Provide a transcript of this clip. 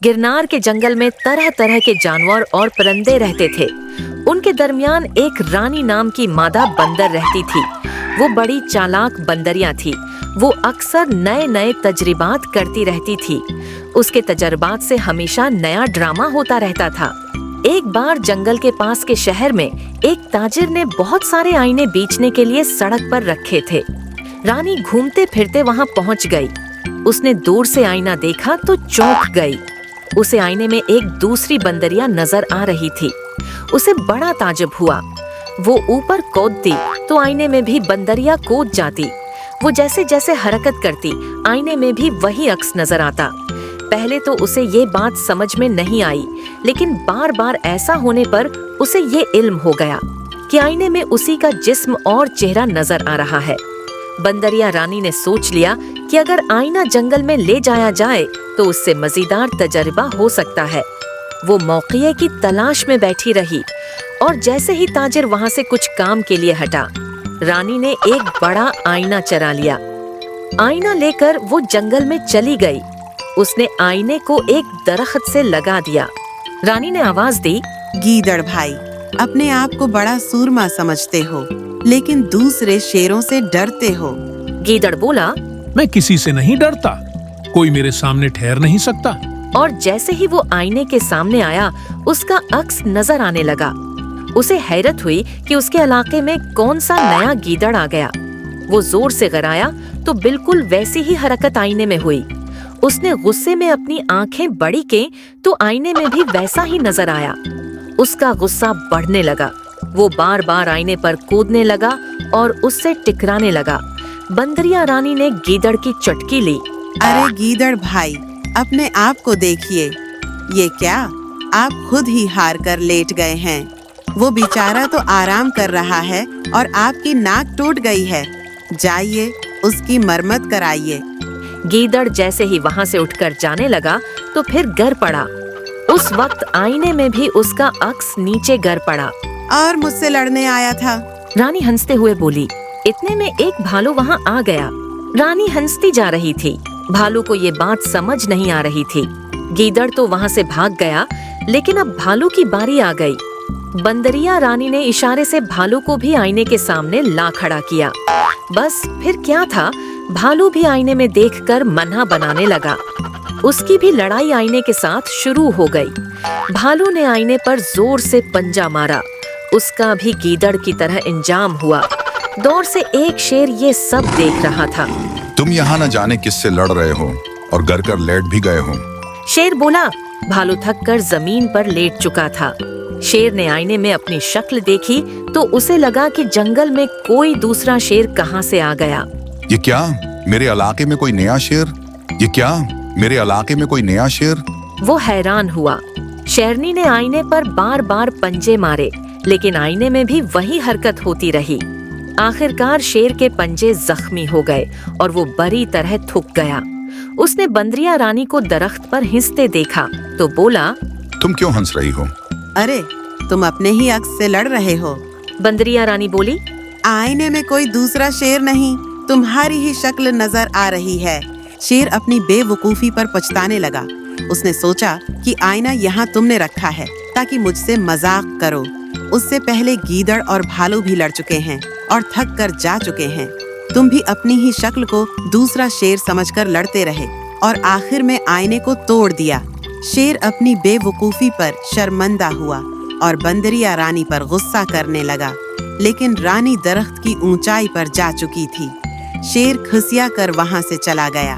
गिरनार के जंगल में तरह तरह के जानवर और परिंदे रहते थे। उनके दरमियान एक रानी नाम की मादा बंदर रहती थी। वो बड़ी चालाक बंदरिया थी। वो अक्सर नए नए तजरिबात करती रहती थी। उसके तजर्बात से हमेशा नया ड्रामा होता रहता था। एक बार जंगल के पास के शहर में एक ताजिर ने बहुत सारे आईने बेचने के लिए सड़क पर रखे थे। रानी घूमते फिरते वहां पहुंच गई। उसने दूर से आईना देखा तो चौंक गई। उसे आईने में एक दूसरी बंदरिया नजर आ रही थी। उसे बड़ा ताज्जुब हुआ। वो ऊपर कूदती तो आईने में भी बंदरिया कूद जाती। वो जैसे जैसे हरकत करती, आईने में भी वही अक्स नजर आता। पहले तो उसे ये बात समझ में नहीं आई, लेकिन बार बार ऐसा होने पर उसे ये इल्म हो गया कि आईने में उसी का जिस्म और चेहरा नजर आ रहा है। बंदरिया रानी ने सोच लिया कि अगर आईना जंगल में ले जाया जाए तो उससे मजेदार तजर्बा हो सकता है। वो मौके की तलाश में बैठी रही और जैसे ही ताजिर वहां से कुछ काम के लिए हटा, रानी ने एक बड़ा आईना चरा लिया। आईना लेकर वो जंगल में चली गई। उसने आईने को एक दरख्त से लगा दिया। रानी ने आवाज दी, गीदड़ भाई, अपने आप को बड़ा सूरमा समझते हो, लेकिन दूसरे शेरों से डरते हो। गीदड़ बोला, मैं किसी से नहीं डरता, कोई मेरे सामने ठहर नहीं सकता। और जैसे ही वो आईने के सामने आया, उसका अक्स नजर आने लगा। उसे हैरत हुई कि उसके इलाके में कौन सा नया गीदड़ आ गया। वो जोर से गराया तो बिल्कुल वैसी ही हरकत आईने में हुई। उसने गुस्से में अपनी आंखें बड़ी की तो आईने में भी वैसा ही नजर आया। उसका गुस्सा बढ़ने लगा। वो बार बार आईने पर कूदने लगा और उससे टकराने लगा। बंदरिया रानी ने गीदड़ की चुटकी ली। अरे गीदड़ भाई, अपने आप को देखिए। ये क्या, आप खुद ही हार कर लेट गए हैं। वो बेचारा तो आराम कर रहा है और आपकी नाक टूट गई है। जाइए, उसकी मरम्मत कराइए। गीदड़ जैसे ही वहां से उठकर जाने लगा तो फिर गिर पड़ा। उस वक्त आईने में भी उसका अक्स नीचे गिर पड़ा। और मुझसे लड़ने आया था। रानी हंसते हुए बोली। इतने में एक भालू वहां आ गया। रानी हंसती जा रही थी। भालू को ये बात समझ नहीं आ रही थी। गीदड़ तो वहां से भाग गया, लेकिन अब भालू की बारी आ गई। बंदरिया रानी ने इशारे से भालू को भी आईने के सामने ला खड़ा किया। बस फिर क्या था, भालू भी आईने में देखकर मन्हा बनाने लगा। उसकी भी लड़ाई आईने के साथ शुरू हो गई। भालू ने आईने पर जोर से पंजा मारा। उसका भी गीदड़ की तरह इंजाम हुआ। दूर से एक शेर ये सब देख रहा था। तुम यहाँ न जाने किससे लड़ रहे हो और गर कर लेट भी गए हो। शेर बोला। भालू थक कर जमीन पर लेट चुका था। शेर ने आईने में अपनी शक्ल देखी तो उसे लगा कि जंगल में कोई दूसरा शेर कहाँ से आ गया। ये क्या, मेरे इलाके में कोई नया शेर? ये क्या, मेरे इलाके में कोई नया शेर? वो हैरान हुआ। शेरनी ने आईने पर बार बार पंजे मारे, लेकिन आईने में भी वही हरकत होती रही। आखिरकार शेर के पंजे जख्मी हो गए और वो बुरी तरह थक गया। उसने बंदरिया रानी को दरख्त पर हिंसते देखा तो बोला, तुम क्यों हंस रही हो? अरे, तुम अपने ही अक्स से लड़ रहे हो। बंदरिया रानी बोली, आईने में कोई दूसरा शेर नहीं, तुम्हारी ही शक्ल नजर आ रही है। शेर अपनी बेवकूफी पर पछताने लगा। उसने सोचा कि आईना यहाँ तुमने रखा है ताकि मुझसे मजाक करो। उससे पहले गीदड़ और भालू भी लड़ चुके हैं और थक कर जा चुके हैं। तुम भी अपनी ही शक्ल को दूसरा शेर समझकर लड़ते रहे और आखिर में आईने को तोड़ दिया। शेर अपनी बेवकूफी पर शर्मिंदा हुआ और बंदरिया रानी पर गुस्सा करने लगा, लेकिन रानी दरख्त की ऊंचाई पर जा चुकी थी। शेर खुसिया कर वहां से चला गया।